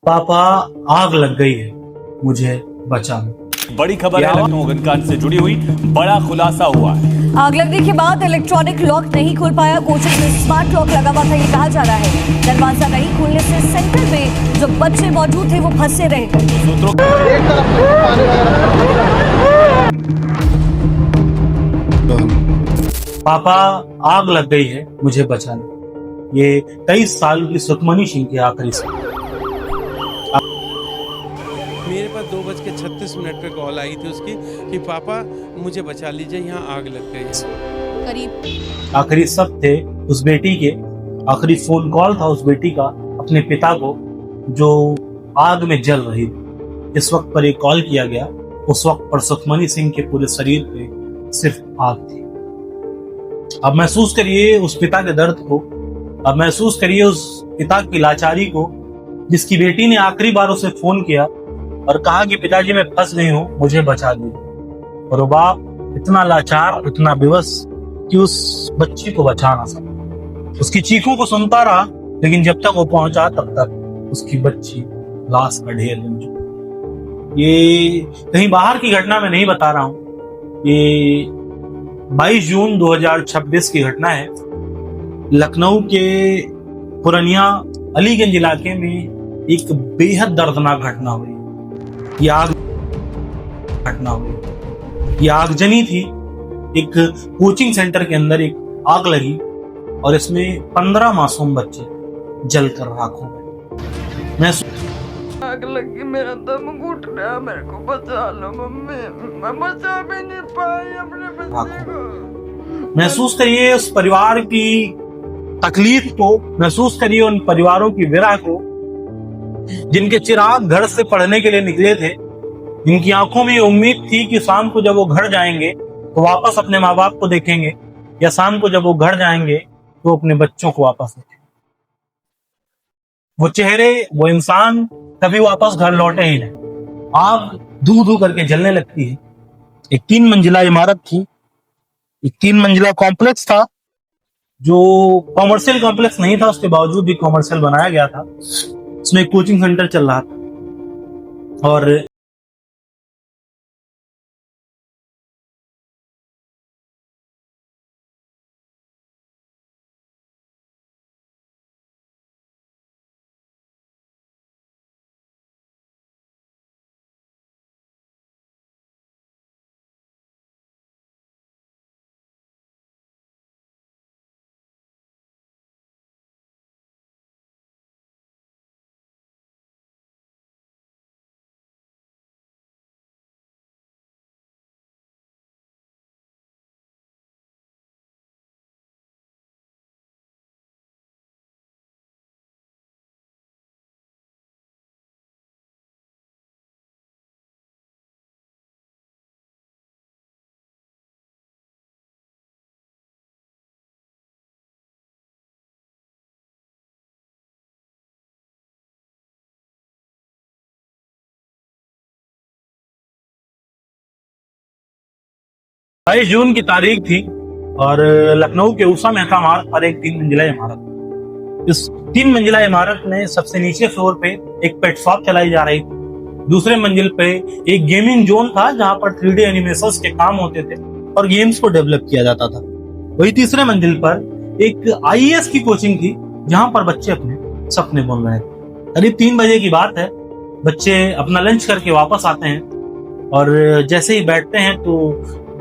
पापा, आग लग गई है, मुझे बचाओ। बड़ी खबर है, लखनऊ अग्निकांड से जुड़ी हुई बड़ा खुलासा हुआ है। आग लगने के बाद इलेक्ट्रॉनिक लॉक नहीं खोल पाया। कोचिंग में स्मार्ट लॉक लगा हुआ था, ये कहा जा रहा है। दरवाजा नहीं खोलने से सेंटर में जो बच्चे मौजूद थे वो फंसे रहे। सूत्रों पापा, आग लग गई है, मुझे बचाना। ये 23 साल की सुखमनी सिंह की आखिरी से। मेरे पास 2:36 पे कॉल आई थी उसकी कि पापा मुझे बचा लीजिए, यहाँ आग लग गई है। करीब आखिरी शब्द थे उस बेटी के, आखिरी फोन कॉल था उस बेटी का अपने पिता को जो आग में जल रही थी। इस वक्त पर एक कॉल किया गया। उस वक्त पर सुखमनी सिंह के पूरे शरीर पे सिर्फ आग थी। अब महसूस करिए उस पिता के दर्द को, अब महसूस करिए उस पिता की लाचारी को, जिसकी बेटी ने आखिरी बार उसे फोन किया और कहा कि पिताजी मैं फंस गई हूं, मुझे बचा दीजिए। और वो बाप इतना लाचार, इतना बेबस कि उस बच्ची को बचा ना सका। उसकी चीखों को सुनता रहा, लेकिन जब तक वो पहुंचा तब तक उसकी बच्ची लाश का ढेर बन चुकी। ये कहीं बाहर की घटना मैं नहीं बता रहा हूं, ये 22 जून 2026 की घटना है। लखनऊ के पुरनिया अलीगंज इलाके में एक बेहद दर्दनाक घटना हुई। ये आगजनी थी। एक कोचिंग सेंटर के अंदर एक आग लगी और इसमें 15 मासूम बच्चे जलकर राख हो गए। मैं आग लगी, मेरा दम घुट रहा, मेरे को बचा लो मम्मी, मैं बचा भी नहीं पाई अपने बच्चे को। महसूस करिए उस परिवार की तकलीफ को, महसूस करिए उन परिवारों की विरह को, जिनके चिराग घर से पढ़ने के लिए निकले थे, जिनकी आंखों में उम्मीद थी कि शाम को जब वो घर जाएंगे तो वापस अपने माँ बाप को देखेंगे, या शाम को जब वो घर जाएंगे तो अपने बच्चों को वापस देखेंगे। वो चेहरे, वो इंसान कभी वापस घर लौटे ही नहीं। आग धू धू करके जलने लगती है। एक 3 मंजिला इमारत थी, एक 3 मंजिला कॉम्प्लेक्स था जो कॉमर्शियल कॉम्प्लेक्स नहीं था, उसके बावजूद भी कॉमर्शियल बनाया गया था। उसमें एक कोचिंग सेंटर चल रहा था और बाईस जून की तारीख थी और लखनऊ के ऊषा मेहता मार्ग पर एक 3 मंजिला इमारत। इस 3 मंजिला इमारत में सबसे नीचे फ्लोर पे एक पेट शॉप चलाई जा रही थी। दूसरे मंजिल पे एक गेमिंग जोन था जहां पर 3D एनिमेशंस के काम होते थे और गेम्स को डेवलप किया जाता था। वही तीसरे मंजिल पर एक IAS की कोचिंग थी जहां पर बच्चे अपने सपने बुन रहे थे। करीब 3 बजे की बात है। बच्चे अपना लंच करके वापस आते हैं और जैसे ही बैठते हैं तो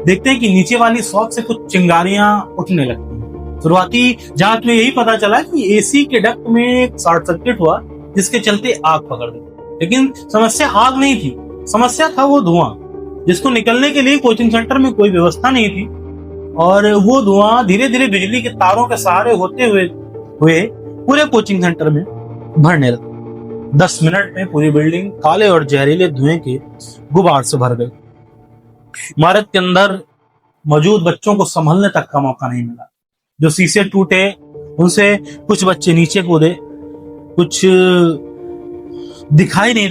देखते हैं कि नीचे वाली शॉप से कुछ चिंगारियां उठने लगती हैं। शुरुआती जांच में यही पता चला कि AC के डक्ट में एक शॉर्ट सर्किट हुआ जिसके चलते आग पकड़ गई। लेकिन समस्या आग नहीं थी, समस्या था वो धुआं जिसको निकलने के लिए कोचिंग सेंटर में कोई व्यवस्था नहीं थी और वो धुआं धीरे धीरे बिजली के तारों के सहारे होते हुए पूरे कोचिंग सेंटर में भरने लगा। 10 मिनट में पूरी बिल्डिंग काले और जहरीले धुएं के गुबार से भर गई। इमारत के अंदर मौजूद बच्चों को संभलने तक का मौका नहीं मिला। जो शीशे टूटे उनसे कुछ बच्चे नीचे कूदे, कुछ दिखाई नहीं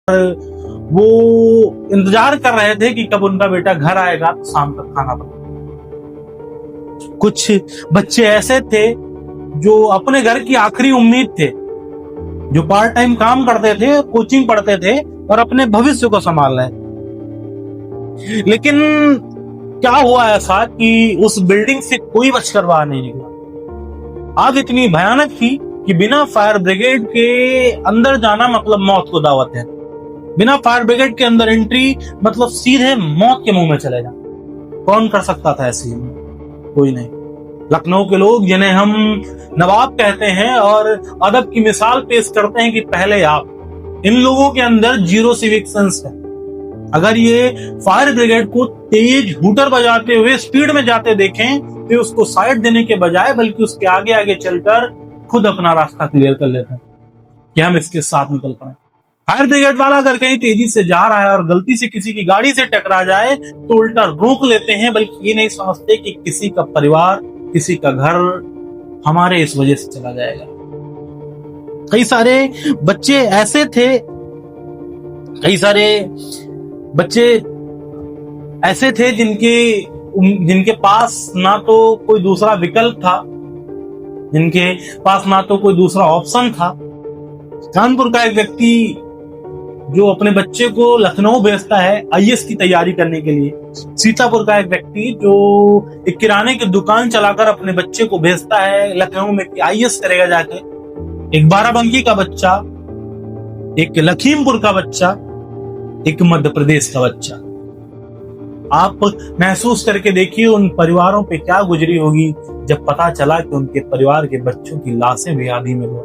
वो इंतजार कर रहे थे कि कब उनका बेटा घर आएगा तो शाम तक खाना बना। कुछ बच्चे ऐसे थे जो अपने घर की आखिरी उम्मीद थे, जो पार्ट टाइम काम करते थे, कोचिंग पढ़ते थे और अपने भविष्य को संभाल रहे थे। लेकिन क्या हुआ ऐसा कि उस बिल्डिंग से कोई बचकर बाहर नहीं निकला। आग इतनी भयानक थी कि बिना फायर ब्रिगेड के अंदर जाना मतलब मौत को दावत है। बिना फायर ब्रिगेड के अंदर एंट्री मतलब सीधे मौत के मुंह में चले जाना। कौन कर सकता था ऐसी? कोई नहीं। लखनऊ के लोग, जिन्हें हम नवाब कहते हैं और अदब की मिसाल पेश करते हैं कि पहले आप, इन लोगों के अंदर जीरो सिविक सेंस है। अगर ये फायर ब्रिगेड को तेज हूटर बजाते हुए स्पीड में जाते देखें तो उसको साइड देने के बजाय बल्कि उसके आगे आगे चलकर खुद अपना रास्ता क्लियर कर लेते हैं कि हम इसके साथ निकल पाए। फायर ब्रिगेड वाला अगर कहीं तेजी से जा रहा है और गलती से किसी की गाड़ी से टकरा जाए तो उल्टा रोक लेते हैं, बल्कि ये नहीं समझते कि किसी का परिवार, किसी का घर हमारे इस वजह से चला जाएगा। कई सारे बच्चे ऐसे थे, कई सारे बच्चे ऐसे थे जिनके पास ना तो कोई दूसरा विकल्प था, जिनके पास ना तो कोई दूसरा ऑप्शन था। कानपुर का एक व्यक्ति जो अपने बच्चे को लखनऊ भेजता है आईएएस की तैयारी करने के लिए, सीतापुर का एक व्यक्ति जो एक किराने की दुकान चलाकर अपने बच्चे को भेजता है लखनऊ में कि आईएएस करेगा जाके, एक बाराबंकी का बच्चा, एक लखीमपुर का बच्चा, एक मध्य प्रदेश का बच्चा। आप महसूस करके देखिए उन परिवारों पे क्या गुजरी होगी जब पता चला कि उनके परिवार के बच्चों की लाशें भी आधी में हुआ।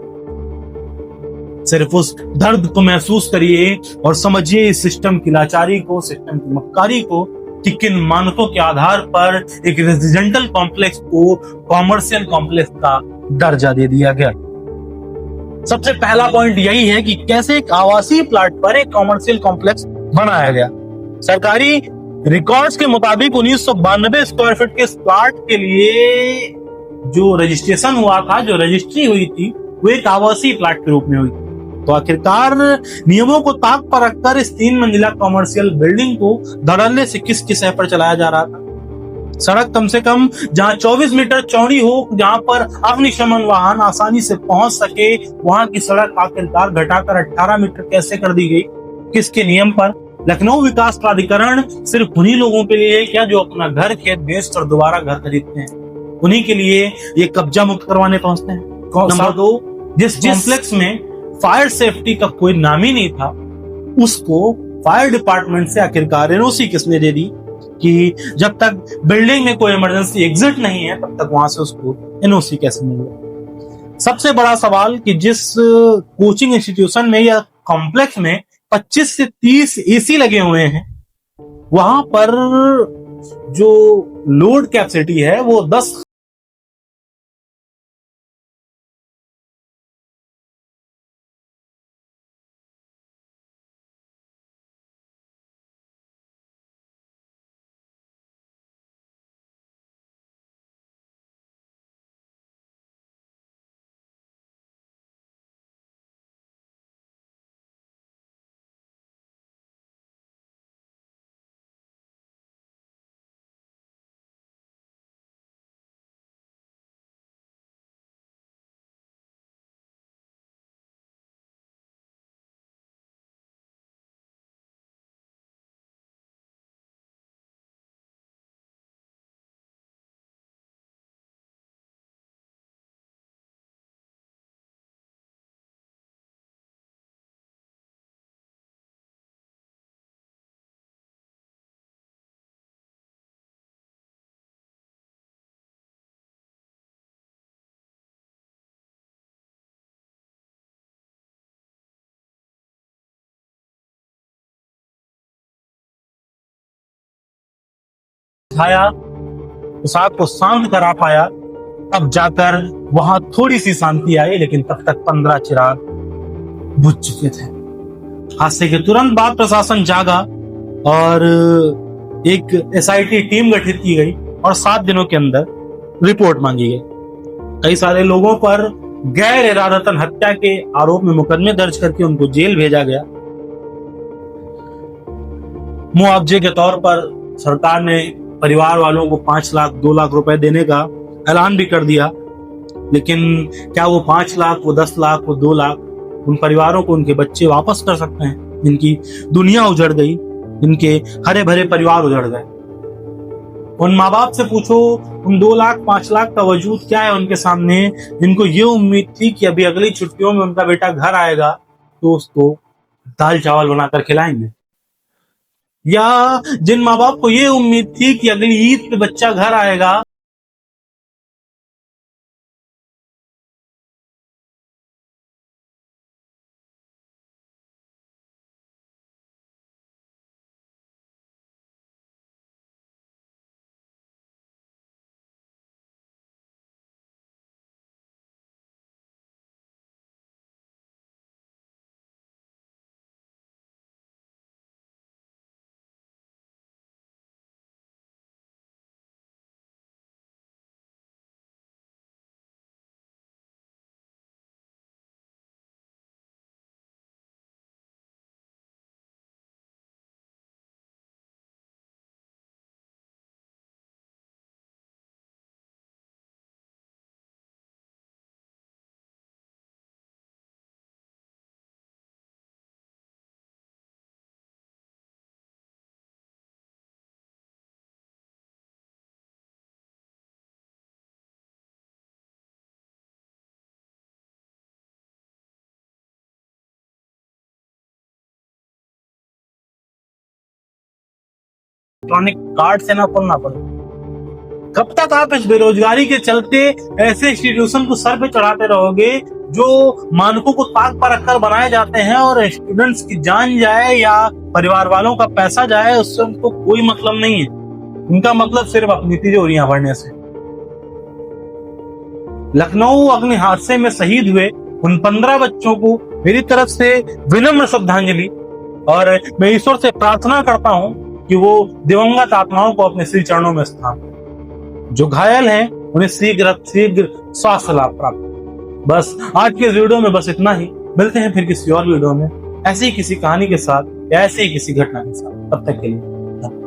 सिर्फ उस दर्द को महसूस करिए और समझिए इस सिस्टम की लाचारी को, सिस्टम की मक्कारी को, कि किन मानकों के आधार पर एक रेजिडेंटल कॉम्प्लेक्स को कॉमर्शियल कॉम्प्लेक्स का दर्जा दे दिया गया। सबसे पहला पॉइंट यही है कि कैसे एक आवासीय प्लाट पर एक कॉमर्शियल कॉम्प्लेक्स बनाया गया। सरकारी रिकॉर्ड्स के मुताबिक 1992 स्क्वायर फीट के प्लाट के लिए जो रजिस्ट्रेशन हुआ था, जो रजिस्ट्री हुई थी, वो एक आवासीय प्लाट के रूप में हुई। तो आखिरकार नियमों को ताक पर रखकर इस 3 मंजिला कॉमर्शियल बिल्डिंग को धड़ल्ले से किस सतह पर चलाया जा रहा था। सड़क कम से कम जहां 24 मीटर चौड़ी हो, जहां पर अग्निशमन वाहन आसानी से पहुंच सके, वहां की सड़क आखिरकार घटाकर 18 मीटर कैसे कर दी गई? किसके नियम पर? लखनऊ विकास प्राधिकरण सिर्फ उन्हीं लोगों के लिए क्या जो अपना घर खेत बेच कर दोबारा घर खरीदते हैं, उन्हीं के लिए ये कब्जा मुक्त करवाने पहुंचते हैं। नंबर 2, जिस कॉम्प्लेक्स में फायर सेफ्टी का कोई नाम ही नहीं था, उसको फायर डिपार्टमेंट से आखिरकार एनओसी किसने दे दी कि जब तक बिल्डिंग में कोई इमरजेंसी एग्जिट नहीं है तब तक वहां से उसको एनओसी कैसे मिल गया? सबसे बड़ा सवाल कि जिस कोचिंग इंस्टीट्यूशन में या कॉम्प्लेक्स में 25 से 30 एसी लगे हुए हैं, वहां पर जो लोड कैपेसिटी है वो 10 उठाया, उस आग को शांत करा पाया, तब जाकर वहां थोड़ी सी शांति आई। लेकिन तब तक 15 चिराग बुझ चुके थे। हादसे के तुरंत बाद प्रशासन जागा और एक एसआईटी टीम गठित की गई और 7 दिनों के अंदर रिपोर्ट मांगी गई। कई सारे लोगों पर गैर इरादतन हत्या के आरोप में मुकदमे दर्ज करके उनको जेल भेजा गया। मुआवजे के तौर पर सरकार ने परिवार वालों को 5 लाख 2 लाख रुपए देने का ऐलान भी कर दिया, लेकिन क्या वो 5 लाख, वो 10 लाख, वो 2 लाख उन परिवारों को उनके बच्चे वापस कर सकते हैं जिनकी दुनिया उजड़ गई, जिनके हरे भरे परिवार उजड़ गए? उन माँ बाप से पूछो, उन 2 लाख 5 लाख का वजूद क्या है उनके सामने, जिनको ये उम्मीद थी कि अभी अगली छुट्टियों में उनका बेटा घर आएगा तो उसको दाल चावल बनाकर खिलाएंगे, या जिन माँ बाप को ये उम्मीद थी कि अगली ईद पे बच्चा घर आएगा इलेक्ट्रॉनिक कार्ड से ना खोलना पड़े। कब तक आप इस बेरोजगारी के चलते ऐसे इंस्टीट्यूशन को सर पे चढ़ाते रहोगे जो मानकों को ताक पर रखकर बनाए जाते हैं, और स्टूडेंट्स की जान जाए या परिवार वालों का पैसा जाए उससे उनको कोई मतलब नहीं है। उनका मतलब सिर्फ अपनी तिजोरियां भरने से। लखनऊ अग्नि हादसे में शहीद हुए उन 15 बच्चों को मेरी तरफ से विनम्र श्रद्धांजलि, और मैं ईश्वर से प्रार्थना करता हूं कि वो दिवंगत आत्माओं को अपने श्री चरणों में स्थान दें। जो घायल हैं उन्हें शीघ्र स्वास्थ्य लाभ प्राप्त। बस आज के इस वीडियो में बस इतना ही। मिलते हैं फिर किसी और वीडियो में ऐसी ही किसी कहानी के साथ या ऐसी ही किसी घटना के साथ। तब तक के लिए